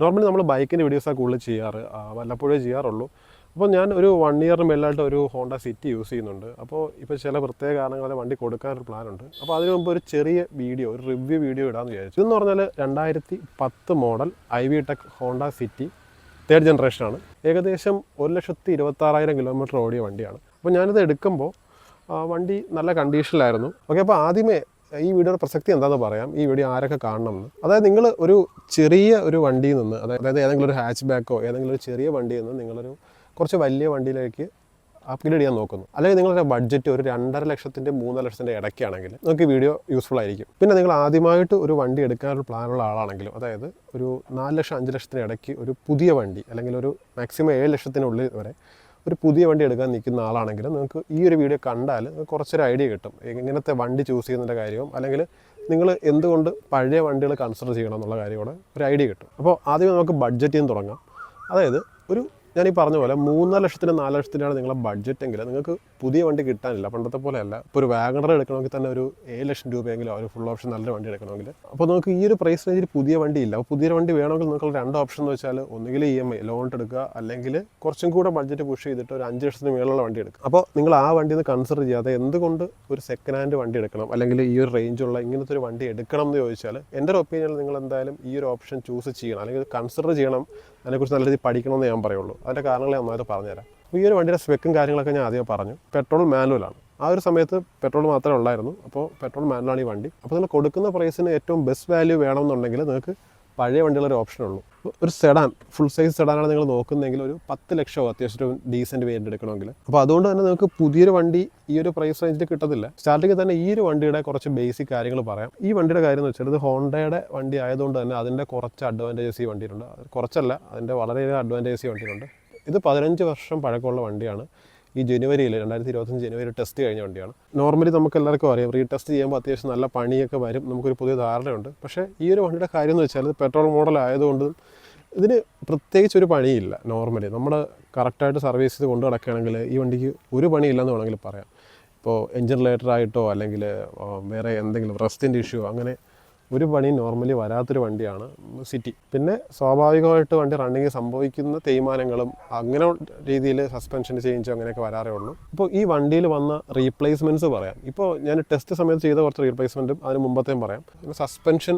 Normally നമ്മൾ ബൈക്കിൻ്റെ വീഡിയോസാണ് കൂടുതൽ ചെയ്യാറ്, വല്ലപ്പോഴേ ചെയ്യാറുള്ളൂ. അപ്പോൾ ഞാൻ ഒരു 1 ഇയറിന് മേലായിട്ട് ഒരു ഹോണ്ട സിറ്റി യൂസ് ചെയ്യുന്നുണ്ട്. അപ്പോൾ ഇപ്പോൾ ചില പ്രത്യേക കാരണങ്ങളെ വണ്ടി കൊടുക്കാനൊരു പ്ലാനുണ്ട്. അപ്പോൾ അതിന് മുമ്പ് ഒരു ചെറിയ വീഡിയോ, ഒരു റിവ്യൂ വീഡിയോ ഇടാമെന്ന് വിചാരിച്ചു. ഇതെന്ന് പറഞ്ഞാൽ 2010 model i-VTEC Honda City 3rd ജനറേഷനാണ്. ഏകദേശം 1,26,000 കിലോമീറ്റർ ഓടിയ വണ്ടിയാണ്. അപ്പോൾ ഞാനിത് എടുക്കുമ്പോൾ വണ്ടി നല്ല കണ്ടീഷനിലായിരുന്നു. ഓക്കെ, അപ്പോൾ ആദ്യമേ ഈ വീഡിയോയുടെ പ്രസക്തി എന്താണെന്ന് പറയാം, ഈ വീഡിയോ ആരൊക്കെ കാണണമെന്ന്. അതായത് നിങ്ങൾ ഒരു ചെറിയ ഒരു വണ്ടിയിൽ നിന്ന്, അതായത് ഏതെങ്കിലും ഒരു ഹാച്ച് ബാക്കോ ഏതെങ്കിലും ഒരു ചെറിയ വണ്ടിയിൽ നിന്ന് നിങ്ങളൊരു കുറച്ച് വലിയ വണ്ടിയിലേക്ക് അപ്ഗ്രേഡ് ചെയ്യാൻ നോക്കുന്നു, അല്ലെങ്കിൽ നിങ്ങളുടെ ബഡ്ജറ്റ് ഒരു 2.5 ലക്ഷത്തിൻ്റെ 3 ലക്ഷത്തിൻ്റെ ഇടയ്ക്കാണെങ്കിൽ നിങ്ങൾക്ക് വീഡിയോ യൂസ്ഫുൾ ആയിരിക്കും. പിന്നെ നിങ്ങൾ ആദ്യമായിട്ട് ഒരു വണ്ടി എടുക്കാനൊരു പ്ലാനുള്ള ആളാണെങ്കിലും, അതായത് ഒരു 4 ലക്ഷം 5 ലക്ഷത്തിന് ഇടയ്ക്ക് ഒരു പുതിയ വണ്ടി, അല്ലെങ്കിൽ ഒരു മാക്സിമം 7 ലക്ഷത്തിനുള്ളിൽ വരെ ഒരു പുതിയ വണ്ടി എടുക്കാൻ നിൽക്കുന്ന ആളാണെങ്കിൽ നിങ്ങൾക്ക് ഈ ഒരു വീഡിയോ കണ്ടാൽ കുറച്ചൊരു ഐഡിയ കിട്ടും എങ്ങനത്തെ വണ്ടി ചൂസ് ചെയ്യുന്നതിൻ്റെ കാര്യവും, അല്ലെങ്കിൽ നിങ്ങൾ എന്തുകൊണ്ട് പഴയ വണ്ടികൾ കൺസിഡർ ചെയ്യണം എന്നുള്ള കാര്യത്തോടെ ഒരു ഐഡിയ കിട്ടും. അപ്പോൾ ആദ്യം നമുക്ക് ബഡ്ജറ്റിൽ നിന്ന് തുടങ്ങാം. അതായത് ഒരു ഞാനീ പറഞ്ഞ പോലെ 3 ലക്ഷത്തിന് 4 ലക്ഷത്തിനാണ് നിങ്ങളുടെ ബഡ്ജറ്റെങ്കിൽ നിങ്ങൾക്ക് പുതിയ വണ്ടി കിട്ടാനില്ല, പണ്ടത്തെ പോലെയല്ല. ഇപ്പോൾ ഒരു വാഗണർ എടുക്കണമെങ്കിൽ തന്നെ ഒരു 7 ലക്ഷം രൂപയെങ്കിലും ഒരു ഫുൾ ഓപ്ഷൻ നല്ലൊരു വണ്ടി എടുക്കണമെങ്കിൽ. അപ്പോൾ നമുക്ക് ഈ ഒരു പ്രൈസ് റേഞ്ചിൽ പുതിയ വണ്ടി ഇല്ല. അപ്പോൾ പുതിയ വണ്ടി വേണമെങ്കിൽ നിങ്ങൾക്ക് 2 ഓപ്ഷൻ എന്ന് വെച്ചാൽ ഒന്നുകിൽ EMI ലോൺ എടുക്കുക, അല്ലെങ്കിൽ കുറച്ചും കൂടെ ബഡ്ജറ്റ് പുഷ് ചെയ്തിട്ട് ഒരു 5 ലക്ഷത്തിന് മേലുള്ള വണ്ടി എടുക്കുക. അപ്പോൾ നിങ്ങൾ ആ വണ്ടിയിൽ നിന്ന് കൺസിഡർ ചെയ്യാതെ എന്തുകൊണ്ട് ഒരു സെക്കൻഡ് ഹാൻഡ് വണ്ടി എടുക്കണം, അല്ലെങ്കിൽ ഈ ഒരു റേഞ്ചുള്ള ഇങ്ങനത്തെ ഒരു വണ്ടി എടുക്കണം എന്ന് ചോദിച്ചാൽ എൻ്റെ ഒരു ഒപ്പീനിയനിൽ നിങ്ങൾ എന്തായാലും ഈ ഒരു ഓപ്ഷൻ ചൂസ് ചെയ്യണം, അല്ലെങ്കിൽ കൺസിഡർ ചെയ്യണം. അതിനെക്കുറിച്ച് നല്ല രീതിയിൽ പഠിക്കണമെന്ന് ഞാൻ പറയുള്ളൂ. അതിൻ്റെ കാരണങ്ങൾ ഞാൻ നന്നായിട്ട് പറഞ്ഞുതരാം. അപ്പോൾ ഈ ഒരു വണ്ടിയുടെ സ്പെക്കും കാര്യങ്ങളൊക്കെ ഞാൻ ആദ്യം പറഞ്ഞു. പെട്രോൾ മാനുവലാണ്. ആ ഒരു സമയത്ത് പെട്രോൾ മാത്രമേ ഉള്ളായിരുന്നു. അപ്പോൾ പെട്രോൾ മാനുവലാണ് ഈ വണ്ടി. അപ്പോൾ നിങ്ങൾ കൊടുക്കുന്ന പ്രൈസിന് ഏറ്റവും ബെസ്റ്റ് വാല്യൂ വേണമെന്നുണ്ടെങ്കിൽ നിങ്ങൾക്ക് പഴയ വണ്ടികളൊരു ഓപ്ഷനുള്ളൂ. ഒരു സെഡാൻ, ഫുൾ സൈസ് സെഡാനാണ് നിങ്ങൾ നോക്കുന്നതെങ്കിൽ ഒരു 10 ലക്ഷമോ അത്യാവശ്യം ഒരു ഡീസൻറ്റ് വേരിയൻ്റ് എടുക്കണമെങ്കിൽ. അപ്പോൾ അതുകൊണ്ട് തന്നെ നിങ്ങൾക്ക് പുതിയൊരു വണ്ടി ഈ ഒരു പ്രൈസ് റേഞ്ചിൽ കിട്ടത്തില്ല. സ്റ്റാർട്ടിങ്ങിൽ തന്നെ ഈ ഒരു വണ്ടിയുടെ കുറച്ച് ബേസിക് കാര്യങ്ങൾ പറയാം. ഈ വണ്ടിയുടെ കാര്യം എന്ന് വെച്ചാൽ ഇത് ഹോണ്ടയുടെ വണ്ടി ആയതുകൊണ്ട് തന്നെ അതിൻ്റെ കുറച്ച് അഡ്വാൻറ്റേജസ് ഈ വണ്ടിയിലുണ്ട്. കുറച്ചല്ല, അതിൻ്റെ വളരെയധികം അഡ്വാൻറ്റേജസ് ഈ വണ്ടിയിലുണ്ട്. ഇത് 15 വർഷം പഴക്കമുള്ള വണ്ടിയാണ്. ഈ ജനുവരിയിൽ 2025 ജനുവരി ടെസ്റ്റ് കഴിഞ്ഞ വണ്ടിയാണ്. നോർമലി നമുക്ക് എല്ലാവർക്കും അറിയാം, റീടെസ്റ്റ് ചെയ്യുമ്പോൾ അത്യാവശ്യം നല്ല പണിയൊക്കെ വരും, നമുക്കൊരു പുതിയ ധാരണയുണ്ട്. പക്ഷേ ഈ ഒരു വണ്ടിയുടെ കാര്യം എന്ന് വെച്ചാൽ ഇത് പെട്രോൾ മോഡൽ ആയതുകൊണ്ടും ഇതിന് പ്രത്യേകിച്ച് ഒരു പണിയില്ല. നോർമലി നമ്മൾ കറക്റ്റായിട്ട് സർവീസ് ചെയ്ത് കൊണ്ടു നടക്കുകയാണെങ്കിൽ ഈ വണ്ടിക്ക് ഒരു പണിയില്ലെന്ന് വേണമെങ്കിൽ പറയാം. ഇപ്പോൾ എൻജിൻ റിലേറ്റഡായിട്ടോ അല്ലെങ്കിൽ വേറെ എന്തെങ്കിലും റസ്റ്റിൻ്റെ ഇഷ്യൂ അങ്ങനെ ഒരു പണി നോർമലി വരാത്തൊരു വണ്ടിയാണ് സിറ്റി. പിന്നെ സ്വാഭാവികമായിട്ട് വണ്ടി റണ്ണിങ് സംഭവിക്കുന്ന തേയ്മാനങ്ങളും അങ്ങനെ രീതിയിൽ സസ്പെൻഷൻ ചേഞ്ച് അങ്ങനെയൊക്കെ വരാറേ ഉള്ളൂ. ഇപ്പോൾ ഈ വണ്ടിയിൽ വന്ന റീപ്ലേസ്മെൻറ്റ്സ് പറയാം. ഇപ്പോൾ ഞാൻ ടെസ്റ്റ് സമയത്ത് ചെയ്ത കുറച്ച് റീപ്ലേസ്മെൻറ്റും അതിന് മുമ്പത്തെയും പറയാം. സസ്പെൻഷൻ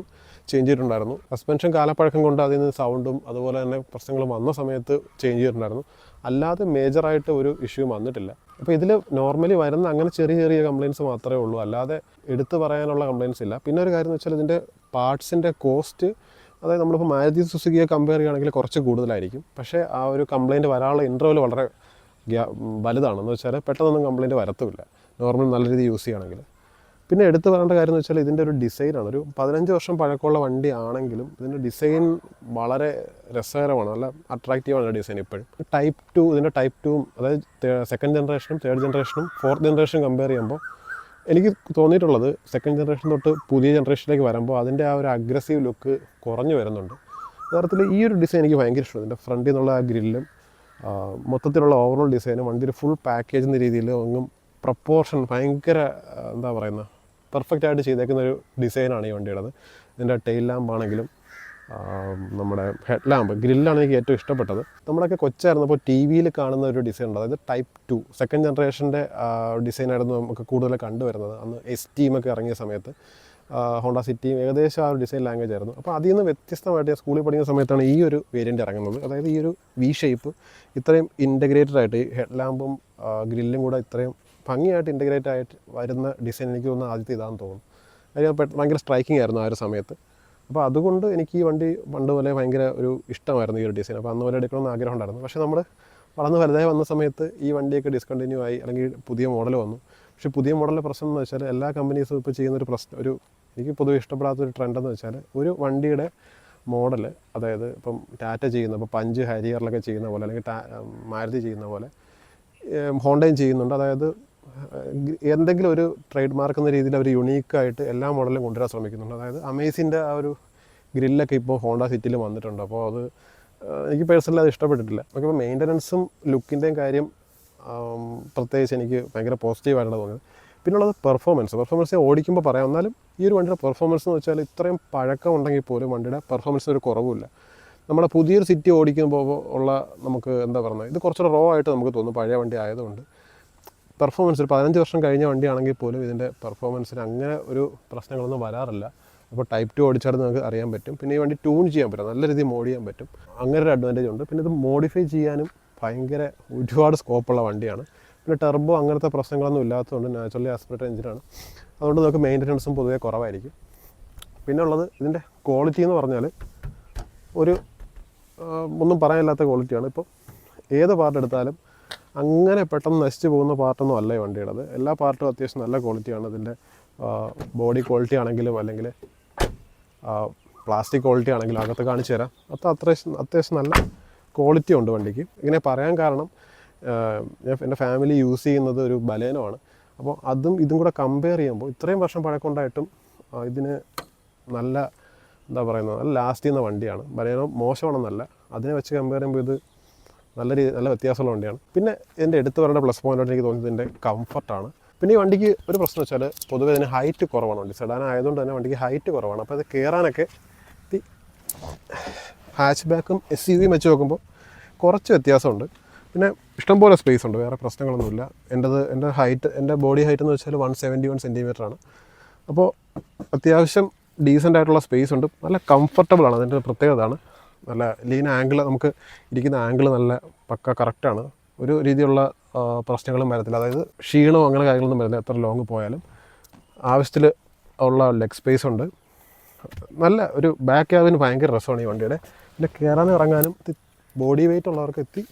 ചേഞ്ച് ചെയ്തിട്ടുണ്ടായിരുന്നു. സസ്പെൻഷൻ കാലപ്പഴക്കം കൊണ്ട് അതിൽ നിന്ന് സൗണ്ടും അതുപോലെ തന്നെ പ്രശ്നങ്ങൾ വന്ന സമയത്ത് ചേഞ്ച് ചെയ്തിട്ടുണ്ടായിരുന്നു. അല്ലാതെ മേജറായിട്ട് ഒരു ഇഷ്യൂ വന്നിട്ടില്ല. അപ്പോൾ ഇതിൽ നോർമലി വരുന്ന അങ്ങനെ ചെറിയ ചെറിയ കംപ്ലയിൻറ്റ്സ് മാത്രമേ ഉള്ളൂ, അല്ലാതെ എടുത്തു പറയാനുള്ള കംപ്ലയിൻറ്റ്സ് ഇല്ല. പിന്നെ ഒരു കാര്യം എന്ന് വെച്ചാൽ ഇതിൻ്റെ പാർട്സിൻ്റെ കോസ്റ്റ്, അതായത് നമ്മളിപ്പോൾ മാരുതി സുസുക്കിയെ കമ്പയർ ചെയ്യുകയാണെങ്കിൽ കുറച്ച് കൂടുതലായിരിക്കും. പക്ഷേ ആ ഒരു കംപ്ലയിൻറ്റ് വരാനുള്ള ഇൻ്റർവൽ വളരെ വലുതാണെന്ന് വെച്ചാൽ പെട്ടെന്നൊന്നും കംപ്ലയിൻറ്റ് വരത്തുമില്ല നോർമൽ നല്ല രീതിയിൽ യൂസ് ചെയ്യുകയാണെങ്കിൽ. പിന്നെ എടുത്തു പറയേണ്ട കാര്യം എന്ന് വെച്ചാൽ ഇതിൻ്റെ ഒരു ഡിസൈനാണ്. ഒരു 15 വർഷം പഴക്കമുള്ള വണ്ടി ആണെങ്കിലും ഇതിൻ്റെ ഡിസൈൻ വളരെ രസകരമാണ്, നല്ല അട്രാക്റ്റീവാണ് ഡിസൈൻ ഇപ്പോഴും. ടൈപ്പ് 2 ഇതിൻ്റെ ടൈപ്പ് 2 അതായത് 2nd ജനറേഷനും 3rd ജനറേഷനും 4th ജനറേഷനും കമ്പയർ ചെയ്യുമ്പോൾ എനിക്ക് തോന്നിയിട്ടുള്ളത് 2nd ജനറേഷൻ തൊട്ട് പുതിയ ജനറേഷനിലേക്ക് വരുമ്പോൾ അതിൻ്റെ ആ ഒരു അഗ്രസീവ് ലുക്ക് കുറഞ്ഞു വരുന്നുണ്ട്. യഥാർത്ഥത്തിൽ ഈ ഒരു ഡിസൈൻ എനിക്ക് ഭയങ്കര ഇഷ്ടമാണ്. ഇതിൻ്റെ ഫ്രണ്ടിൽ നിന്നുള്ള ആ ഗ്രില്ലും മൊത്തത്തിലുള്ള ഓവറോൾ ഡിസൈനും വണ്ടിയുടെ ഫുൾ പാക്കേജ് എന്ന രീതിയിൽ ഒന്നും പ്രപ്പോർഷൻ ഭയങ്കര എന്താ പറയുന്നത് പെർഫെക്റ്റ് ആയിട്ട് ചെയ്തേക്കുന്ന ഒരു ഡിസൈനാണ് ഈ വണ്ടിയുടേത്. ഇതിൻ്റെ ടെയിൽ ലാമ്പ് ആണെങ്കിലും നമ്മുടെ ഹെഡ് ലാമ്പ്, ഗ്രില്ലാണ് എനിക്ക് ഏറ്റവും ഇഷ്ടപ്പെട്ടത്. നമ്മളൊക്കെ കൊച്ചായിരുന്നപ്പോൾ ടി വിയിൽ കാണുന്ന ഒരു ഡിസൈൻ ഉണ്ട്, അതായത് ടൈപ്പ് 2 2nd ജനറേഷൻ്റെ ഡിസൈനായിരുന്നു നമുക്ക് കൂടുതൽ കണ്ടുവരുന്നത്. അന്ന് ST ഒക്കെ ഇറങ്ങിയ സമയത്ത് ഹോണ്ട സിറ്റിയും ഏകദേശം ആ ഒരു ഡിസൈൻ ലാംഗ്വേജ് ആയിരുന്നു. അപ്പോൾ അതിൽ നിന്ന് വ്യത്യസ്തമായിട്ട് ഞാൻ സ്കൂളിൽ പഠിക്കുന്ന സമയത്താണ് ഈ ഒരു വേരിയൻ്റ് ഇറങ്ങുന്നത്. അതായത് ഈ ഒരു V ഷേപ്പ് ഇത്രയും ഇൻറ്റഗ്രേറ്റഡ് ആയിട്ട്, ഈ ഹെഡ് ലാമ്പും ഗ്രില്ലും കൂടെ ഇത്രയും ഭംഗിയായിട്ട് ഇൻറ്റഗ്രേറ്റ് ആയിട്ട് വരുന്ന ഡിസൈൻ എനിക്ക് തോന്നുന്നു ആദ്യത്തെ ഇതാണെന്ന് തോന്നുന്നു. കാര്യം ഭയങ്കര സ്ട്രൈക്കിംഗ് ആയിരുന്നു ആ ഒരു സമയത്ത്. അപ്പോൾ അതുകൊണ്ട് എനിക്ക് ഈ വണ്ടി പണ്ട് പോലെ ഭയങ്കര ഒരു ഇഷ്ടമായിരുന്നു ഈ ഒരു ഡിസൈൻ. അപ്പോൾ അന്ന് പോലെ എടുക്കണമെന്ന് ആഗ്രഹം ഉണ്ടായിരുന്നു. പക്ഷേ നമ്മൾ വളർന്ന് വലുതായി വന്ന സമയത്ത് ഈ വണ്ടിയൊക്കെ ഡിസ്കണ്ടിന്യൂ ആയി, അല്ലെങ്കിൽ പുതിയ മോഡൽ വന്നു. പക്ഷേ പുതിയ മോഡലിൻ്റെ പ്രശ്നം എന്ന് വെച്ചാൽ എല്ലാ കമ്പനീസും ഇപ്പോൾ ചെയ്യുന്നൊരു പ്രശ്നം, എനിക്ക് പൊതുവെ ഇഷ്ടപ്പെടാത്തൊരു ട്രെൻഡെന്ന് വെച്ചാൽ ഒരു വണ്ടിയുടെ മോഡൽ, അതായത് ഇപ്പം ടാറ്റ ചെയ്യുന്ന, ഇപ്പോൾ പഞ്ച് ഹാരിയറിലൊക്കെ ചെയ്യുന്ന പോലെ, അല്ലെങ്കിൽ മാരുതി ചെയ്യുന്ന പോലെ ഹോണ്ടയും ചെയ്യുന്നുണ്ട്. അതായത് എന്തെങ്കിലും ഒരു ട്രേഡ് മാർക്ക് എന്ന രീതിയിൽ അവർ യുണീക്കായിട്ട് എല്ലാ മോഡലും കൊണ്ടുവരാൻ ശ്രമിക്കുന്നുണ്ട്. അതായത് അമേസിൻ്റെ ആ ഒരു ഗ്രില്ലൊക്കെ ഇപ്പോൾ ഹോണ്ട സിറ്റിയിൽ വന്നിട്ടുണ്ട്. അപ്പോൾ അത് എനിക്ക് പേഴ്സണലി അത് ഇഷ്ടപ്പെട്ടിട്ടില്ല. ഓക്കെ, ഇപ്പോൾ മെയിൻ്റനൻസും ലുക്കിൻ്റെയും കാര്യം പ്രത്യേകിച്ച് എനിക്ക് ഭയങ്കര പോസിറ്റീവായിട്ടാണ് തോന്നിയത്. പിന്നുള്ളത് പെർഫോമൻസ് ഓടിക്കുമ്പോൾ പറയാം. എന്നാലും ഈ ഒരു വണ്ടിയുടെ പെർഫോമൻസ് എന്ന് വെച്ചാൽ ഇത്രയും പഴക്കം ഉണ്ടെങ്കിൽ പോലും വണ്ടിയുടെ പെർഫോമൻസിന് ഒരു കുറവുമില്ല. നമ്മളെ പുതിയൊരു സിറ്റി ഓടിക്കുമ്പോൾ ഉള്ള നമുക്ക് എന്താ പറയുന്നത്, ഇത് കുറച്ചുകൂടെ റോ ആയിട്ട് നമുക്ക് തോന്നും പഴയ വണ്ടി ആയതുകൊണ്ട്. പെർഫോമൻസ് ഒരു 15 വർഷം കഴിഞ്ഞ വണ്ടിയാണെങ്കിൽ പോലും ഇതിൻ്റെ പെർഫോമൻസിന് അങ്ങനെ ഒരു പ്രശ്നങ്ങളൊന്നും വരാറില്ല. അപ്പോൾ ടൈപ്പ് 2 ഓടിച്ചാൽ നമുക്ക് അറിയാൻ പറ്റും. പിന്നെ ഈ വണ്ടി ട്യൂൺ ചെയ്യാൻ പറ്റും, നല്ല രീതിയിൽ മോഡ് ചെയ്യാൻ പറ്റും, അങ്ങനെ ഒരു അഡ്വാൻറ്റേജ് ഉണ്ട്. പിന്നെ ഇത് മോഡിഫൈ ചെയ്യാനും ഭയങ്കര ഒരുപാട് സ്കോപ്പുള്ള വണ്ടിയാണ്. പിന്നെ ടെർബോ അങ്ങനത്തെ പ്രശ്നങ്ങളൊന്നും ഇല്ലാത്തതുകൊണ്ട് നാച്ചുറലി ആസ്പിറേറ്റഡ് എഞ്ചിനാണ്, അതുകൊണ്ട് നമുക്ക് മെയിൻ്റനൻസും പൊതുവേ കുറവായിരിക്കും. പിന്നെ ഉള്ളത് ഇതിൻ്റെ ക്വാളിറ്റി എന്ന് പറഞ്ഞാൽ ഒരു ഒന്നും പറയാനില്ലാത്ത ക്വാളിറ്റിയാണ്. ഇപ്പോൾ ഏത് പാർട്ട് എടുത്താലും അങ്ങനെ പെട്ടെന്ന് നശിച്ചു പോകുന്ന പാർട്ടൊന്നും അല്ല ഈ വണ്ടിയുടേത്. എല്ലാ പാർട്ടും അത്യാവശ്യം നല്ല ക്വാളിറ്റിയാണ്. ഇതിൻ്റെ ബോഡി ക്വാളിറ്റി ആണെങ്കിലും അല്ലെങ്കിൽ പ്ലാസ്റ്റിക് ക്വാളിറ്റി ആണെങ്കിലും അകത്ത് കാണിച്ചു തരാം. അത്യാവശ്യം നല്ല ക്വാളിറ്റി ഉണ്ട് വണ്ടിക്ക്. ഇങ്ങനെ പറയാൻ കാരണം എൻ്റെ ഫാമിലി യൂസ് ചെയ്യുന്നത് ഒരു ബലേനോ ആണ്. അപ്പോൾ അതും ഇതും കൂടെ കമ്പയർ ചെയ്യുമ്പോൾ ഇത്രയും വർഷം പഴക്കമുണ്ടായിട്ടും ഇതിന് നല്ല എന്താ പറയുന്നത്, നല്ല ലാസ്റ്റ് ചെയ്യുന്ന വണ്ടിയാണ്. ബലേനോ മോശമാണെന്നല്ല, അതിനെ വെച്ച് കമ്പയർ ചെയ്യുമ്പോൾ ഇത് നല്ല വ്യത്യാസമുള്ള വണ്ടിയാണ്. പിന്നെ ഇതിൻ്റെ എടുത്തു പറയേണ്ട പ്ലസ് പോയിൻ്റായിട്ട് എനിക്ക് തോന്നിയത് ഇതിൻ്റെ കംഫർട്ടാണ്. പിന്നെ ഈ വണ്ടിക്ക് ഒരു പ്രശ്നം വെച്ചാൽ പൊതുവേ ഇതിന് ഹൈറ്റ് കുറവാണ്. വണ്ടി സെഡാൻ ആയതുകൊണ്ട് തന്നെ വണ്ടിക്ക് ഹൈറ്റ് കുറവാണ്. അപ്പോൾ ഇത് കയറാനൊക്കെ ഈ ഹാച്ച് ബാക്കും SUV വെച്ച് നോക്കുമ്പോൾ കുറച്ച് വ്യത്യാസമുണ്ട്. പിന്നെ ഇഷ്ടംപോലെ സ്പേസ് ഉണ്ട്, വേറെ പ്രശ്നങ്ങളൊന്നുമില്ല. എൻ്റെ ബോഡി ഹൈറ്റ് എന്ന് വെച്ചാൽ 171 സെൻറ്റിമീറ്ററാണ്. അപ്പോൾ അത്യാവശ്യം ഡീസൻ്റ് ആയിട്ടുള്ള സ്പേസ് ഉണ്ട്, നല്ല കംഫർട്ടബിളാണ്. അതിൻ്റെ പ്രത്യേകതയാണ് നല്ല ലീൻ ആംഗിൾ, നമുക്ക് ഇരിക്കുന്ന ആംഗിൾ നല്ല പക്ക കറക്റ്റാണ്. ഒരു രീതിയിലുള്ള പ്രശ്നങ്ങളും വരത്തില്ല, അതായത് ക്ഷീണമോ അങ്ങനെ കാര്യങ്ങളൊന്നും വരുന്നില്ല. എത്ര ലോങ് പോയാലും ആവശ്യത്തിൽ ഉള്ള ലെഗ് സ്പേസ് ഉണ്ട്. നല്ല ഒരു ബാക്ക് ക്യാബിന് ഭയങ്കര രസമാണ് ഈ വണ്ടിയുടെ. പിന്നെ കയറാനും ഇറങ്ങാനും ബോഡി വെയിറ്റ് ഉള്ളവർക്ക്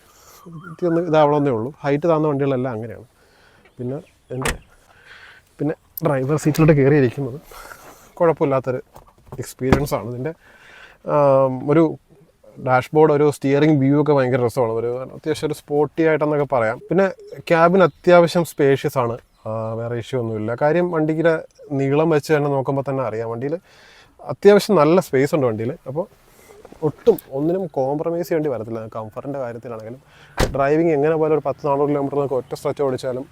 ഒന്ന് ഇതാവണമെന്നേ ഉള്ളൂ. ഹൈറ്റ് താഴ്ന്ന വണ്ടികളെല്ലാം അങ്ങനെയാണ്. പിന്നെ ഡ്രൈവർ സീറ്റിലോട്ട് കയറിയിരിക്കുന്നത് കുഴപ്പമില്ലാത്തൊരു എക്സ്പീരിയൻസാണ്. ഇതിൻ്റെ ഒരു ഡാഷ്ബോർഡ്, ഒരു സ്റ്റിയറിംഗ് വ്യൂ ഒക്കെ ഭയങ്കര രസമാണ്. ഒരു അത്യാവശ്യം ഒരു സ്പോർട്ടി ആയിട്ടെന്നൊക്കെ പറയാം. പിന്നെ ക്യാബിന് അത്യാവശ്യം സ്പേഷ്യസ് ആണ്, വേറെ ഇഷ്യൂ ഒന്നുമില്ല. കാര്യം വണ്ടിയുടെ നീളം വെച്ച് തന്നെ നോക്കുമ്പോൾ തന്നെ അറിയാം, വണ്ടിയിൽ അത്യാവശ്യം നല്ല സ്പേസ് ഉണ്ട് വണ്ടിയിൽ. അപ്പോൾ ഒട്ടും ഒന്നിനും കോംപ്രമൈസ് ചെയ്യേണ്ടി വരത്തില്ല. കംഫർട്ടിൻ്റെ കാര്യത്തിലാണെങ്കിലും ഡ്രൈവിംഗ് എങ്ങനെ പോലെ ഒരു 10-400 കിലോമീറ്റർ നമുക്ക് ഒറ്റ സ്ട്രെച്ച് ഓടിച്ചാലും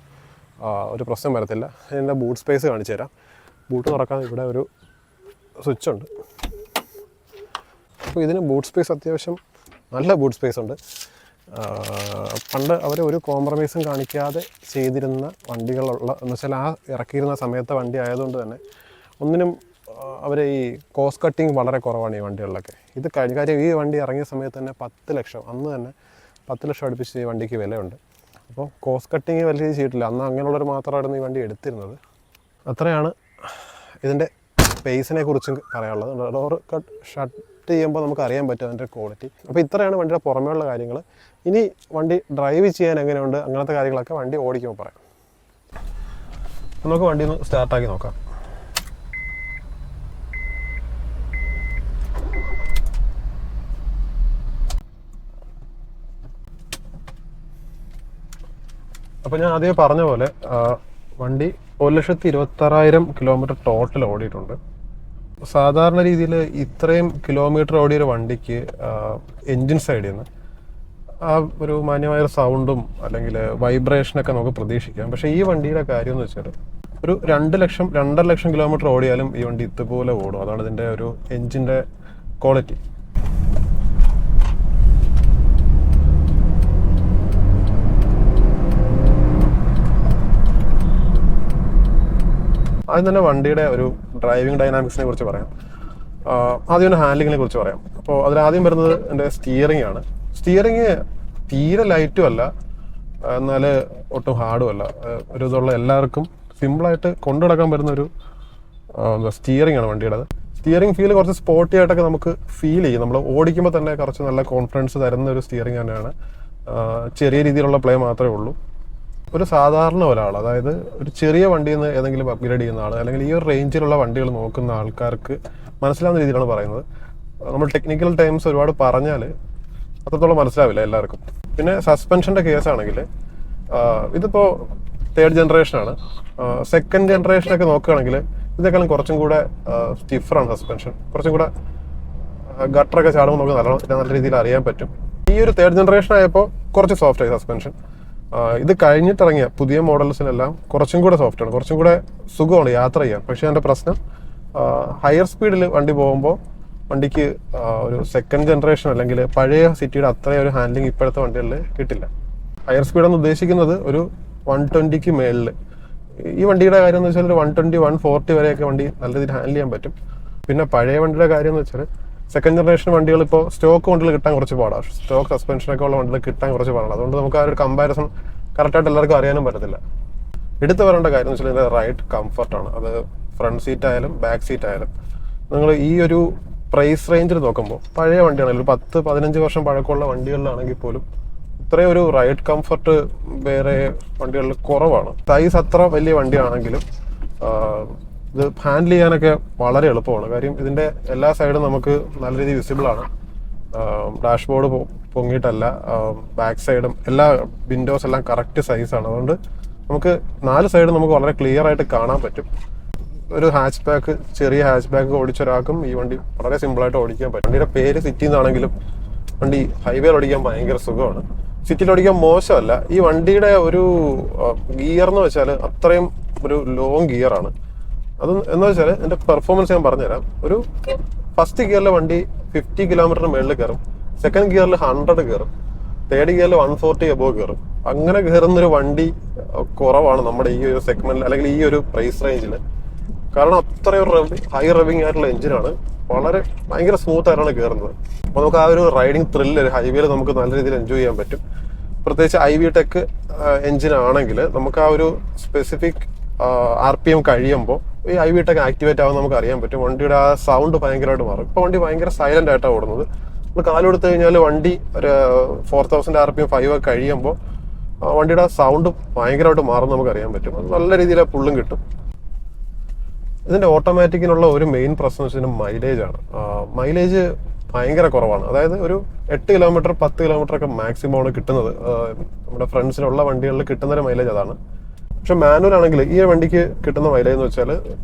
ഒരു പ്രശ്നം വരത്തില്ല. ഇതിൻ്റെ ബൂട്ട് സ്പേസ് കാണിച്ചു തരാം. ബൂട്ട് തുറക്കാൻ ഇവിടെ ഒരു സ്വിച്ച് ഉണ്ട്. അപ്പോൾ ഇതിന് ബൂട്ട് സ്പേസ് അത്യാവശ്യം നല്ല ബൂട്ട് സ്പേസ് ഉണ്ട്. പണ്ട് അവർ ഒരു കോംപ്രമൈസും കാണിക്കാതെ ചെയ്തിരുന്ന വണ്ടികളുള്ള എന്ന് വെച്ചാൽ ആ ഇറക്കിയിരുന്ന സമയത്തെ വണ്ടി ആയതുകൊണ്ട് തന്നെ ഒന്നിനും അവർ ഈ കോസ്റ്റ് കട്ടിങ് വളരെ കുറവാണ് ഈ വണ്ടികളിലൊക്കെ. ഇത് കഴിഞ്ഞ കാര്യം ഈ വണ്ടി ഇറങ്ങിയ സമയത്ത് തന്നെ 10 ലക്ഷം, അന്ന് തന്നെ 10 ലക്ഷം അടുപ്പിച്ച് ഈ വണ്ടിക്ക് വിലയുണ്ട്. അപ്പോൾ കോസ്റ്റ് കട്ടിങ് വലിയ ചെയ്തിട്ടില്ല, അന്ന് അങ്ങനെയുള്ളവർ മാത്രമായിരുന്നു ഈ വണ്ടി എടുത്തിരുന്നത്. അത്രയാണ് ഇതിൻ്റെ സ്പേസിനെ കുറിച്ചും പറയാനുള്ളത്. ഡോർ ഷട്ട് ചെയ്യുമ്പോൾ നമുക്ക് അറിയാൻ പറ്റും അതിൻ്റെ ക്വാളിറ്റി. അപ്പോൾ ഇത്രയാണ് വണ്ടിയുടെ പുറമേയുള്ള കാര്യങ്ങൾ. ഇനി വണ്ടി ഡ്രൈവ് ചെയ്യാൻ എങ്ങനെയുണ്ട് അങ്ങനത്തെ കാര്യങ്ങളൊക്കെ വണ്ടി ഓടിക്കുമ്പോൾ പറയാം. നമുക്ക് വണ്ടി ഒന്ന് സ്റ്റാർട്ടാക്കി നോക്കാം. അപ്പോൾ ഞാൻ ആദ്യം പറഞ്ഞ പോലെ വണ്ടി 1,26,000 കിലോമീറ്റർ ടോട്ടൽ ഓടിയിട്ടുണ്ട്. സാധാരണ രീതിയിൽ ഇത്രയും കിലോമീറ്റർ ഓടിയൊരു വണ്ടിക്ക് എൻജിൻ സൈഡിൽ നിന്ന് ആ ഒരു മാന്യമായൊരു സൗണ്ടും അല്ലെങ്കിൽ വൈബ്രേഷനൊക്കെ നമുക്ക് പ്രതീക്ഷിക്കാം. പക്ഷേ ഈ വണ്ടിയുടെ കാര്യം എന്ന് വെച്ചാൽ ഒരു 2-2.5 ലക്ഷം കിലോമീറ്റർ ഓടിയാലും ഈ വണ്ടി ഇതുപോലെ ഓടും. അതാണ് ഇതിൻ്റെ ഒരു എൻജിൻ്റെ ക്വാളിറ്റി. ആദ്യം തന്നെ വണ്ടിയുടെ ഒരു ഡ്രൈവിംഗ് ഡൈനാമിക്സിനെ കുറിച്ച് പറയാം. ആദ്യം തന്നെ ഹാൻഡ്ലിങ്ങിനെ കുറിച്ച് പറയാം. അപ്പോൾ അതിലാദ്യം വരുന്നത് എൻ്റെ സ്റ്റിയറിംഗ് ആണ്. സ്റ്റിയറിംഗ് തീരെ ലൈറ്റും അല്ല, എന്നാൽ ഒട്ടും ഹാർഡും അല്ല. ഒരു ഇതുള്ള എല്ലാവർക്കും സിമ്പിളായിട്ട് കൊണ്ടു നടക്കാൻ പറ്റുന്നൊരു സ്റ്റിയറിംഗ് ആണ് വണ്ടിയുടേത്. സ്റ്റിയറിംഗ് ഫീൽ കുറച്ച് സ്പോർട്ടി ആയിട്ടൊക്കെ നമുക്ക് ഫീൽ ചെയ്യും. നമ്മൾ ഓടിക്കുമ്പോൾ തന്നെ കുറച്ച് നല്ല കോൺഫിഡൻസ് തരുന്ന ഒരു സ്റ്റിയറിംഗ് തന്നെയാണ്. ചെറിയ രീതിയിലുള്ള പ്ലേ മാത്രമേ ഉള്ളൂ. ഒരു സാധാരണ ഒരാൾ, അതായത് ഒരു ചെറിയ വണ്ടിയിൽ നിന്ന് ഏതെങ്കിലും അപ്ഗ്രേഡ് ചെയ്യുന്ന ആൾ അല്ലെങ്കിൽ ഈ ഒരു റേഞ്ചിലുള്ള വണ്ടികൾ നോക്കുന്ന ആൾക്കാർക്ക് മനസ്സിലാവുന്ന രീതിയിലാണ് പറയുന്നത്. നമ്മൾ ടെക്നിക്കൽ ടൈംസ് ഒരുപാട് പറഞ്ഞാൽ അത്രത്തോളം മനസ്സിലാവില്ല എല്ലാവർക്കും. പിന്നെ സസ്പെൻഷൻ്റെ കേസാണെങ്കിൽ ഇതിപ്പോൾ 3rd ജനറേഷനാണ്. 2nd ജനറേഷനൊക്കെ നോക്കുകയാണെങ്കിൽ ഇതേക്കാളും കുറച്ചും കൂടെ സ്റ്റിഫറാണ് സസ്പെൻഷൻ. കുറച്ചും കൂടെ ഗട്ടറൊക്കെ ചാടുമ്പോൾ നമുക്ക് നല്ല രീതിയിൽ അറിയാൻ പറ്റും. ഈ ഒരു 3rd ജനറേഷൻ ആയപ്പോൾ കുറച്ച് സോഫ്റ്റായി സസ്പെൻഷൻ. ഇത് കഴിഞ്ഞിട്ടിറങ്ങിയ പുതിയ മോഡൽസിനെല്ലാം കുറച്ചും കൂടെ സോഫ്റ്റാണ്, കുറച്ചും കൂടെ സുഖമാണ് യാത്ര ചെയ്യാൻ. പക്ഷേ അതിൻ്റെ പ്രശ്നം ഹയർ സ്പീഡിൽ വണ്ടി പോകുമ്പോൾ വണ്ടിക്ക് ഒരു സെക്കൻഡ് ജനറേഷൻ അല്ലെങ്കിൽ പഴയ സിറ്റിയുടെ അത്രയും ഒരു ഹാൻഡ്ലിങ് ഇപ്പോഴത്തെ വണ്ടികളിൽ കിട്ടില്ല. ഹയർ സ്പീഡെന്ന് ഉദ്ദേശിക്കുന്നത് ഒരു 120ക്ക് മേളിൽ. ഈ വണ്ടിയുടെ കാര്യം എന്ന് വെച്ചാൽ ഒരു 120, 140 വരെയൊക്കെ വണ്ടി നല്ല രീതിയിൽ ഹാൻഡിൽ ചെയ്യാൻ പറ്റും. പിന്നെ പഴയ വണ്ടിയുടെ കാര്യം എന്ന് വെച്ചാൽ സെക്കൻഡ് ജനറേഷൻ വണ്ടികൾ ഇപ്പോൾ സ്റ്റോക്ക് വണ്ടികൾ കിട്ടാൻ കുറച്ച് പാടാണ്. സ്റ്റോക്ക് സസ്പെൻഷനൊക്കെ ഉള്ള വണ്ടികൾ കിട്ടാൻ കുറച്ച് പാടാണ്. അതുകൊണ്ട് നമുക്ക് ആ ഒരു കമ്പാരിസൺ കറക്റ്റായിട്ട് എല്ലാവർക്കും അറിയാനും പറ്റത്തില്ല. എടുത്തു പറയേണ്ട കാര്യം എന്ന് വെച്ചാൽ ഇതിൻ്റെ റൈഡ് കംഫർട്ടാണ്. അത് ഫ്രണ്ട് സീറ്റ് ആയാലും ബാക്ക് സീറ്റ് ആയാലും നിങ്ങൾ ഈ ഒരു പ്രൈസ് റേഞ്ചിൽ നോക്കുമ്പോൾ പഴയ വണ്ടിയാണെങ്കിൽ 10-15 വർഷം പഴക്കമുള്ള വണ്ടികളിലാണെങ്കിൽ പോലും ഇത്രയും ഒരു റൈഡ് കംഫർട്ട് വേറെ വണ്ടികളിൽ കുറവാണ്. സൈസ് അത്ര വലിയ വണ്ടിയാണെങ്കിലും ഇത് ഹാൻഡിൽ ചെയ്യാനൊക്കെ വളരെ എളുപ്പമാണ്. കാര്യം ഇതിൻ്റെ എല്ലാ സൈഡും നമുക്ക് നല്ല രീതിയിൽ വിസിബിൾ ആണ്. ഡാഷ്ബോർഡ് പൊങ്ങിയിട്ടല്ല, ബാക്ക് സൈഡും എല്ലാ വിൻഡോസ് എല്ലാം കറക്റ്റ് സൈസാണ്. അതുകൊണ്ട് നമുക്ക് 4 സൈഡും നമുക്ക് വളരെ ക്ലിയർ ആയിട്ട് കാണാൻ പറ്റും. ഒരു ഹാച്ച് ബാക്ക്, ചെറിയ ഹാച്ച് ബാക്ക് ഓടിച്ച ഒരാൾക്കും ഈ വണ്ടി വളരെ സിമ്പിളായിട്ട് ഓടിക്കാൻ പറ്റും. വണ്ടിയുടെ പേര് സിറ്റി എന്നാണെങ്കിലും വണ്ടി ഹൈവേയിൽ ഓടിക്കാൻ ഭയങ്കര സുഖമാണ്. സിറ്റിയിൽ ഓടിക്കാൻ മോശമല്ല. ഈ വണ്ടിയുടെ ഒരു ഗിയർ എന്ന് വെച്ചാൽ അത്രയും ഒരു ലോങ് ഗിയറാണ്. അത് എന്ന് വെച്ചാൽ എൻ്റെ പെർഫോമൻസ് ഞാൻ പറഞ്ഞുതരാം. ഒരു ഫസ്റ്റ് ഗിയറിലെ വണ്ടി 50 കിലോമീറ്ററിന് മുകളിൽ കയറും, സെക്കൻഡ് ഗിയറിൽ 100 കയറും, തേർഡ് ഗിയറിൽ 140 എബോവ് കയറും. അങ്ങനെ കയറുന്നൊരു വണ്ടി കുറവാണ് നമ്മുടെ ഈ ഒരു സെഗ്മെന്റിൽ അല്ലെങ്കിൽ ഈ ഒരു പ്രൈസ് റേഞ്ചിൽ. കാരണം അത്രയും ഹൈ റവിങ് ആയിട്ടുള്ള എഞ്ചിനാണ്. ഭയങ്കര സ്മൂത്ത് ആയിട്ടാണ് കയറുന്നത്. അപ്പോൾ നമുക്ക് ആ ഒരു റൈഡിങ് ത്രില്ല് ഹൈവേയിൽ നമുക്ക് നല്ല രീതിയിൽ എൻജോയ് ചെയ്യാൻ പറ്റും. പ്രത്യേകിച്ച് IV ടെക് എഞ്ചിനാണെങ്കിൽ നമുക്ക് ആ ഒരു സ്പെസിഫിക് RPM കഴിയുമ്പോൾ ഈ IV ടെക് ആക്ടിവേറ്റ് ആവാൻ നമുക്ക് അറിയാൻ പറ്റും. വണ്ടിയുടെ ആ സൗണ്ട് ഭയങ്കരമായിട്ട് മാറും. ഇപ്പോൾ വണ്ടി ഭയങ്കര സൈലന്റ് ആയിട്ടാണ് ഓടുന്നത്. നമ്മൾ കാലെടുത്ത് കഴിഞ്ഞാൽ വണ്ടി ഒരു 4000 RPM 5 കഴിയുമ്പോൾ വണ്ടിയുടെ സൗണ്ട് ഭയങ്കരമായിട്ട് മാറും നമുക്ക് അറിയാൻ പറ്റും. അത് നല്ല രീതിയിൽ പുള്ളും കിട്ടും. ഇതിൻ്റെ ഓട്ടോമാറ്റിക്കിനുള്ള ഒരു മെയിൻ പ്രശ്നം വെച്ചാൽ മൈലേജാണ്. മൈലേജ് ഭയങ്കര കുറവാണ്. അതായത് ഒരു 8 കിലോമീറ്റർ 10 കിലോമീറ്റർ ഒക്കെ മാക്സിമം ആണ് കിട്ടുന്നത്. നമ്മുടെ ഫ്രണ്ട്സിനുള്ള വണ്ടികളിൽ കിട്ടുന്നൊരു മൈലേജ് അതാണ്. പക്ഷെ മാനുവൽ ആണെങ്കിൽ ഈ വണ്ടിക്ക് കിട്ടുന്ന മൈലേജ് എന്ന് വെച്ചാൽ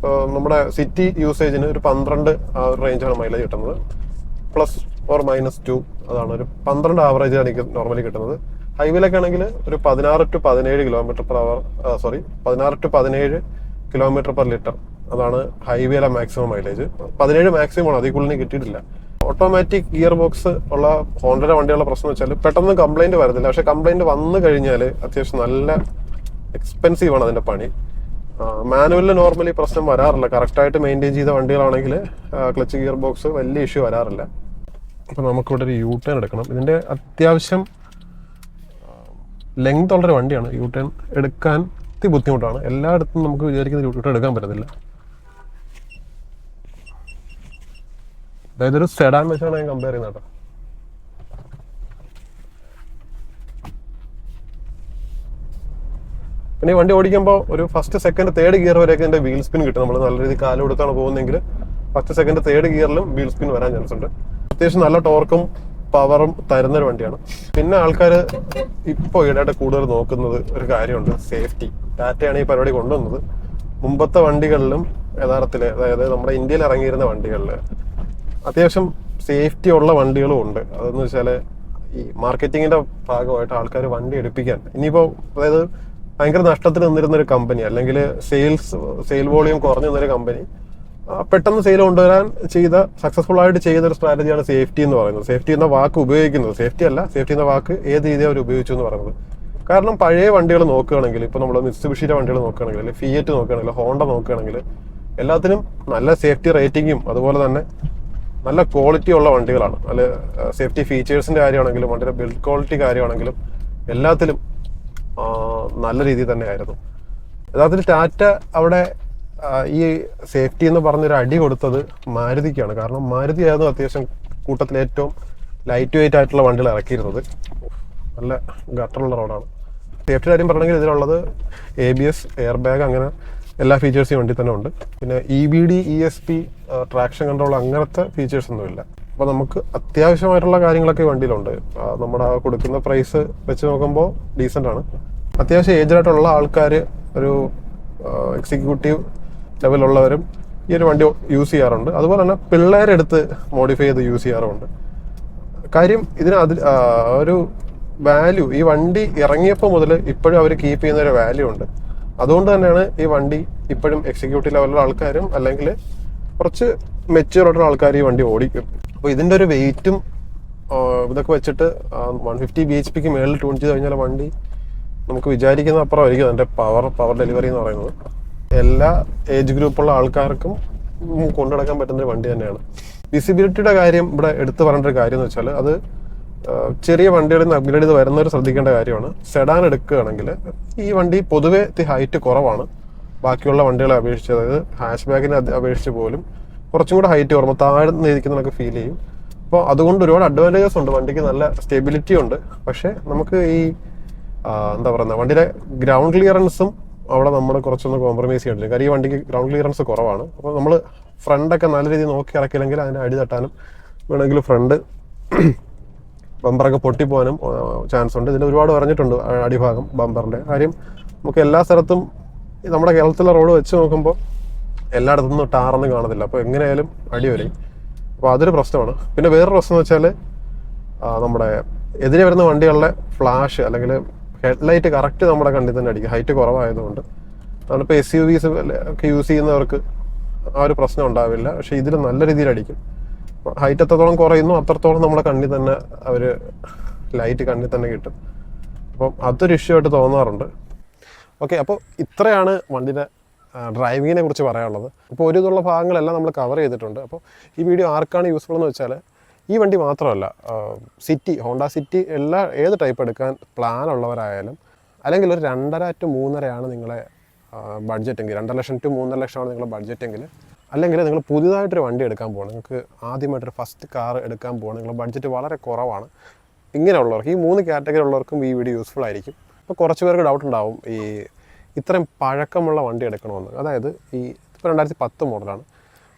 നമ്മുടെ സിറ്റി യൂസേജിന് ഒരു 12 ആ ഒരു റേഞ്ചാണ് മൈലേജ് കിട്ടുന്നത്. +or-2 അതാണ് ഒരു 12 ആവറേജാണ് എനിക്ക് നോർമലി കിട്ടുന്നത്. ഹൈവേയിലൊക്കെ ആണെങ്കിൽ ഒരു 16 to 17 kilometre per hour 16 to 17 kilometre per litre അതാണ് ഹൈവേയിലെ മാക്സിമം മൈലേജ്. 17 മാക്സിമം ആണ്, അതിൽ കൂടുതൽ കിട്ടിയിട്ടില്ല. ഓട്ടോമാറ്റിക് ഗിയർ ബോക്സ് ഉള്ള ഹോണ്ടയുടെ വണ്ടിയുള്ള പ്രശ്നം വെച്ചാൽ പെട്ടെന്ന് കംപ്ലൈന്റ് വരുന്നില്ല. പക്ഷെ കംപ്ലൈന്റ് വന്നു കഴിഞ്ഞാൽ അത്യാവശ്യം നല്ല എക്സ്പെൻസീവ് ആണ് അതിന്റെ പണി. മാനുവലിൽ നോർമലി പ്രശ്നം വരാറില്ല. കറക്റ്റായിട്ട് മെയിൻറ്റെയിൻ ചെയ്ത വണ്ടികളാണെങ്കിൽ ക്ലച്ച് ഗിയർ ബോക്സ് വലിയ ഇഷ്യൂ വരാറില്ല. അപ്പം നമുക്കിവിടെ ഒരു U-ടേൺ എടുക്കണം. ഇതിൻ്റെ അത്യാവശ്യം ലെങ്ത് ഉള്ളൊരു വണ്ടിയാണ്. U-ടേൺ എടുക്കാൻ ബുദ്ധിമുട്ടാണ്. എല്ലായിടത്തും നമുക്ക് വിചാരിക്കുന്ന U-ടേൺ എടുക്കാൻ പറ്റത്തില്ല. അതായത് ഒരു സെഡാൻ വെച്ചാണ് ഞാൻ കമ്പയർ ചെയ്യുന്നത് കേട്ടോ. പിന്നെ ഈ വണ്ടി ഓടിക്കുമ്പോൾ ഒരു ഫസ്റ്റ് സെക്കൻഡ് തേർഡ് ഗിയർ വരെയൊക്കെ ഇതിൻ്റെ വീൽ സ്പിൻ കിട്ടും. നമ്മൾ നല്ല രീതിയിൽ കാല് കൊടുത്താണ് പോകുന്നതെങ്കിൽ ഫസ്റ്റ് സെക്കൻഡ് തേർഡ് ഗിയറിലും വീൽ സ്പിൻ വരാൻ ചാൻസ് ഉണ്ട്. അത്യാവശ്യം നല്ല ടോർക്കും പവറും തരുന്നൊരു വണ്ടിയാണ്. പിന്നെ ആൾക്കാർ ഇപ്പോൾ ഈടായിട്ട് കൂടുതൽ നോക്കുന്നത് ഒരു കാര്യമുണ്ട്, സേഫ്റ്റി. ടാറ്റയാണ് ഈ പരിപാടി കൊണ്ടുവന്നത്. മുമ്പത്തെ വണ്ടികളിലും യഥാർത്ഥത്തിൽ, അതായത് നമ്മുടെ ഇന്ത്യയിൽ ഇറങ്ങിയിരുന്ന വണ്ടികളിൽ അത്യാവശ്യം സേഫ്റ്റി ഉള്ള വണ്ടികളും ഉണ്ട്. അതെന്ന് വെച്ചാൽ ഈ മാർക്കറ്റിങ്ങിന്റെ ഭാഗമായിട്ട് ആൾക്കാർ വണ്ടി എടുപ്പിക്കാൻ ഇനിയിപ്പോൾ, അതായത് ഭയങ്കര നഷ്ടത്തിൽ നിന്നിരുന്നൊരു കമ്പനി അല്ലെങ്കിൽ സെയിൽ വോളിയം കുറഞ്ഞു നിന്നൊരു കമ്പനി പെട്ടെന്ന് സെയിൽ കൊണ്ടുവരാൻ സക്സസ്ഫുൾ ആയിട്ട് ചെയ്ത ഒരു സ്ട്രാറ്റജിയാണ് സേഫ്റ്റി എന്ന് പറയുന്നത്. സേഫ്റ്റി എന്ന വാക്ക് ഉപയോഗിക്കുന്നത്, സേഫ്റ്റി അല്ല, സേഫ്റ്റി എന്ന വാക്ക് ഏത് രീതിയിൽ അവർ ഉപയോഗിച്ചു എന്ന് പറയുന്നത്. കാരണം പഴയ വണ്ടികൾ നോക്കുകയാണെങ്കിൽ, ഇപ്പോൾ നമ്മൾ മിത്സുബിഷിയുടെ വണ്ടികൾ നോക്കുകയാണെങ്കിൽ, അല്ലെങ്കിൽ ഫിയറ്റ് നോക്കുകയാണെങ്കിൽ, ഹോണ്ട നോക്കുകയാണെങ്കിൽ എല്ലാത്തിനും നല്ല സേഫ്റ്റി റേറ്റിംഗും അതുപോലെ തന്നെ നല്ല ക്വാളിറ്റി ഉള്ള വണ്ടികളാണ്. അല്ലെ സേഫ്റ്റി ഫീച്ചേഴ്സിന്റെ കാര്യമാണെങ്കിലും വണ്ടിയുടെ ബിൽഡ് ക്വാളിറ്റി കാര്യമാണെങ്കിലും എല്ലാത്തിലും നല്ല രീതിയിൽ തന്നെ ആയിരുന്നു. യഥാർത്ഥത്തിൽ ടാറ്റ അവിടെ ഈ സേഫ്റ്റി എന്ന് പറഞ്ഞൊരു അടി കൊടുത്തത് മാരുതിക്കാണ്. കാരണം മാരുതി ആയിരുന്നു അത്യാവശ്യം കൂട്ടത്തിൽ ഏറ്റവും ലൈറ്റ് വെയിറ്റ് ആയിട്ടുള്ള വണ്ടികൾ ഇറക്കിയിരുന്നത്. നല്ല ഗട്ടറുള്ള റോഡാണ്. സേഫ്റ്റി കാര്യം പറയണമെങ്കിൽ ഇതിലുള്ളത് ABS, എയർ ബാഗ്, അങ്ങനെ എല്ലാ ഫീച്ചേഴ്സും വണ്ടി തന്നെ ഉണ്ട്. പിന്നെ EBD, ESP, ട്രാക്ഷൻ കൺട്രോൾ അങ്ങനത്തെ ഫീച്ചേഴ്സ് ഒന്നുമില്ല. അപ്പോൾ നമുക്ക് അത്യാവശ്യമായിട്ടുള്ള കാര്യങ്ങളൊക്കെ വണ്ടിയിലുണ്ട്. നമ്മുടെ കൊടുക്കുന്ന പ്രൈസ് വെച്ച് നോക്കുമ്പോൾ ഡീസൻ്റ് ആണ്. അത്യാവശ്യം ഏജായിട്ടുള്ള ആൾക്കാർ, ഒരു എക്സിക്യൂട്ടീവ് ലെവലുള്ളവരും ഈ ഒരു വണ്ടി യൂസ് ചെയ്യാറുണ്ട്. അതുപോലെ തന്നെ പിള്ളേരെടുത്ത് മോഡിഫൈ ചെയ്ത് യൂസ് ചെയ്യാറുമുണ്ട്. കാര്യം ഇതിന് ഒരു വാല്യൂ, ഈ വണ്ടി ഇറങ്ങിയപ്പോൾ മുതൽ ഇപ്പോഴും അവർ കീപ്പ് ചെയ്യുന്ന ഒരു വാല്യൂ ഉണ്ട്. അതുകൊണ്ട് തന്നെയാണ് ഈ വണ്ടി ഇപ്പോഴും എക്സിക്യൂട്ടീവ് ലെവലിലുള്ള ആൾക്കാരും അല്ലെങ്കിൽ കുറച്ച് മെച്യൂർ ആയിട്ടുള്ള ആൾക്കാർ ഈ വണ്ടി ഓടിക്കും. അപ്പോൾ ഇതിൻ്റെ ഒരു വെയിറ്റും ഇതൊക്കെ വെച്ചിട്ട് 150 BHP മേളിൽ ട്യൂൺ ചെയ്ത് കഴിഞ്ഞാൽ വണ്ടി നമുക്ക് വിചാരിക്കുന്ന അപ്പുറമായിരിക്കും അതിൻ്റെ പവർ ഡെലിവറി എന്ന് പറയുന്നത്. എല്ലാ ഏജ് ഗ്രൂപ്പുള്ള ആൾക്കാർക്കും കൊണ്ടു നടക്കാൻ പറ്റുന്നൊരു വണ്ടി തന്നെയാണ്. വിസിബിലിറ്റിയുടെ കാര്യം ഇവിടെ എടുത്തു പറയേണ്ട ഒരു കാര്യം എന്ന് വെച്ചാൽ അത് ചെറിയ വണ്ടികളിൽ നിന്ന് അപ്ഗ്രേഡ് ചെയ്ത് വരുന്നവർ ശ്രദ്ധിക്കേണ്ട കാര്യമാണ്. സെഡാൻ എടുക്കുകയാണെങ്കിൽ ഈ വണ്ടി പൊതുവേ ഹൈറ്റ് കുറവാണ് ബാക്കിയുള്ള വണ്ടികളെ അപേക്ഷിച്ച്. അതായത് ഹാഷ് ബാഗിനെ അപേക്ഷിച്ച് പോലും കുറച്ചും കൂടെ ഹൈറ്റ് കുറവ്, താഴ്ന്ന് ഇരിക്കുന്നതൊക്കെ ഫീൽ ചെയ്യും. അപ്പോൾ അതുകൊണ്ട് ഒരുപാട് അഡ്വാൻറ്റേജസ് ഉണ്ട്. വണ്ടിക്ക് നല്ല സ്റ്റെബിലിറ്റി ഉണ്ട്. പക്ഷേ നമുക്ക് ഈ എന്താ പറയുക, വണ്ടിയുടെ ഗ്രൗണ്ട് ക്ലിയറൻസും അവിടെ നമ്മൾ കുറച്ചൊന്ന് കോംപ്രമൈസ് ചെയ്യേണ്ടി വരും. കാര്യം ഈ വണ്ടിക്ക് ഗ്രൗണ്ട് ക്ലിയറൻസ് കുറവാണ്. അപ്പോൾ നമ്മൾ ഫ്രണ്ടൊക്കെ നല്ല രീതിയിൽ നോക്കി ഇറക്കില്ലെങ്കിൽ അതിൻ്റെ അടി തട്ടാനും വേണമെങ്കിൽ ഫ്രണ്ട് ബമ്പറൊക്കെ പൊട്ടിപ്പോകാനും ചാൻസ് ഉണ്ട്. ഇതിൽ ഒരുപാട് പറഞ്ഞിട്ടുണ്ട് അടിഭാഗം ബമ്പറിൻ്റെ കാര്യം. നമുക്ക് എല്ലാ സ്ഥലത്തും നമ്മുടെ കേരളത്തിലെ റോഡ് വെച്ച് നോക്കുമ്പോൾ എല്ലായിടത്തുനിന്നും ടാറൊന്നും കാണത്തില്ല. അപ്പോൾ എങ്ങനെയായാലും അടി വരും. അപ്പോൾ അതൊരു പ്രശ്നമാണ്. പിന്നെ വേറൊരു പ്രശ്നം എന്ന് വെച്ചാൽ നമ്മുടെ എതിരെ വരുന്ന വണ്ടികളുടെ ഫ്ലാഷ് അല്ലെങ്കിൽ ഹെഡ്ലൈറ്റ് കറക്റ്റ് നമ്മുടെ കണ്ണിൽ തന്നെ അടിക്കും, ഹൈറ്റ് കുറവായതുകൊണ്ട്. അതിപ്പോൾ SUVs ഒക്കെ യൂസ് ചെയ്യുന്നവർക്ക് ആ ഒരു പ്രശ്നം ഉണ്ടാവില്ല. പക്ഷേ ഇതിൽ നല്ല രീതിയിൽ അടിക്കും. ഹൈറ്റ് എത്രത്തോളം കുറയുന്നു അത്രത്തോളം നമ്മുടെ കണ്ണിൽ തന്നെ ലൈറ്റ് കണ്ണിൽ തന്നെ കിട്ടും. അപ്പം അതൊരു ഇഷ്യൂ ആയിട്ട് തോന്നാറുണ്ട്. ഓക്കെ, അപ്പോൾ ഇത്രയാണ് വണ്ടിയുടെ ഡ്രൈവിങ്ങിനെ കുറിച്ച് പറയാനുള്ളത്. അപ്പോൾ ഒരു ഇതുള്ള ഭാഗങ്ങളെല്ലാം നമ്മൾ കവർ ചെയ്തിട്ടുണ്ട്. അപ്പോൾ ഈ വീഡിയോ ആർക്കാണ് യൂസ്ഫുൾ എന്ന് വെച്ചാൽ ഈ വണ്ടി മാത്രമല്ല, സിറ്റി, ഹോണ്ട സിറ്റി ഏത് ടൈപ്പ് എടുക്കാൻ പ്ലാൻ ഉള്ളവരായാലും, അല്ലെങ്കിൽ ഒരു 2.5 to 3.5 നിങ്ങളെ ബഡ്ജറ്റെങ്കിൽ, 2 ലക്ഷം to 3.5 ലക്ഷമാണ് നിങ്ങളുടെ ബഡ്ജറ്റെങ്കിൽ, അല്ലെങ്കിൽ നിങ്ങൾ പുതിയതായിട്ടൊരു വണ്ടി എടുക്കാൻ പോകണം, നിങ്ങൾക്ക് ആദ്യമായിട്ടൊരു ഫസ്റ്റ് കാർ എടുക്കാൻ പോകണം, നിങ്ങളുടെ ബഡ്ജറ്റ് വളരെ കുറവാണ്, ഇങ്ങനെയുള്ളവർക്ക്, ഈ 3 കാറ്റഗറി ഉള്ളവർക്കും ഈ വീഡിയോ യൂസ്ഫുൾ ആയിരിക്കും. അപ്പോൾ കുറച്ച് പേർക്ക് ഡൗട്ട് ഉണ്ടാവും ഈ ഇത്രയും പഴക്കമുള്ള വണ്ടി എടുക്കണമെന്ന്. അതായത് ഇപ്പോൾ 2010 മോഡലാണ്.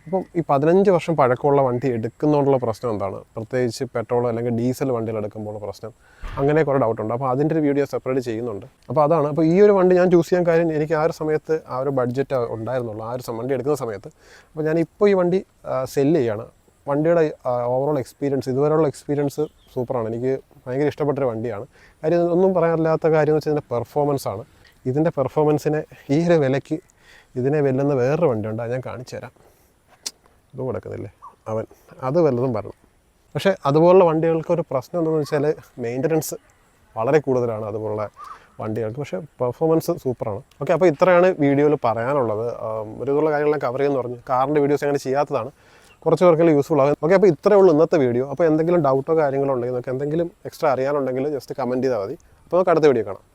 അപ്പം ഈ 15 വർഷം പഴക്കമുള്ള വണ്ടി എടുക്കുന്നതുകൊണ്ടുള്ള പ്രശ്നം എന്താണ്, പ്രത്യേകിച്ച് പെട്രോൾ അല്ലെങ്കിൽ ഡീസൽ വണ്ടികൾ എടുക്കുമ്പോൾ പ്രശ്നം, അങ്ങനെ കുറേ ഡൗട്ടുണ്ട്. അപ്പോൾ അതിൻ്റെ ഒരു വീഡിയോ സെപ്പറേറ്റ് ചെയ്യുന്നുണ്ട്. അപ്പോൾ അതാണ്. അപ്പോൾ ഈ ഒരു വണ്ടി ഞാൻ ചൂസ് ചെയ്യാൻ കാര്യം, എനിക്ക് ആ ഒരു സമയത്ത് ആ ഒരു ബഡ്ജറ്റ് ഉണ്ടായിരുന്നുള്ളൂ, ആ ഒരു വണ്ടി എടുക്കുന്ന സമയത്ത്. അപ്പോൾ ഞാനിപ്പോൾ ഈ വണ്ടി സെല്ല് ചെയ്യാണ്. വണ്ടിയുടെ ഓവറോൾ എക്സ്പീരിയൻസ്, ഇതുവരെയുള്ള എക്സ്പീരിയൻസ് സൂപ്പറാണ്. എനിക്ക് ഭയങ്കര ഇഷ്ടപ്പെട്ടൊരു വണ്ടിയാണ്. കാര്യം ഒന്നും പറയാനില്ലാത്ത കാര്യം എന്ന് വെച്ചാൽ ഇതിൻ്റെ പെർഫോമൻസാണ്. ഇതിൻ്റെ പെർഫോമൻസിനെ ഈ ഒരു വിലയ്ക്ക് ഇതിനെ വെല്ലുന്ന വേറൊരു വണ്ടിയുണ്ട്, അത് ഞാൻ കാണിച്ചു തരാം. ഇതും കൊടുക്കുന്നില്ലേ അവൻ, അത് വല്ലതും പറഞ്ഞു. പക്ഷേ അതുപോലുള്ള വണ്ടികൾക്ക് ഒരു പ്രശ്നം എന്താണെന്ന് വെച്ചാൽ മെയിൻ്റനൻസ് വളരെ കൂടുതലാണ് അതുപോലുള്ള വണ്ടികൾക്ക്. പക്ഷേ പെർഫോമൻസ് സൂപ്പറാണ്. ഓക്കെ, അപ്പോൾ ഇത്രയാണ് വീഡിയോയിൽ പറയാനുള്ളത്. ഒരു ഇതുള്ള കാര്യങ്ങളെല്ലാം കവർ ചെയ്യുമെന്ന് പറഞ്ഞു. കാറിൻ്റെ വീഡിയോസ് അങ്ങനെ ചെയ്യാത്തതാണ്, കുറച്ച് പേർക്കെല്ലാം യൂസ്ഫുൾ ആകും. ഓക്കെ, അപ്പോൾ ഇത്രയേ ഉള്ളൂ ഇന്നത്തെ വീഡിയോ. അപ്പോൾ എന്തെങ്കിലും ഡൗട്ടോ കാര്യങ്ങളോ ഉണ്ടെങ്കിൽ, നിങ്ങൾക്ക് എന്തെങ്കിലും എക്സ്ട്രാ അറിയാനുണ്ടെങ്കിൽ ജസ്റ്റ് കമൻറ്റ് ചെയ്താൽ മതി. അപ്പോൾ നമുക്ക് അടുത്ത വീഡിയോ കാണാം.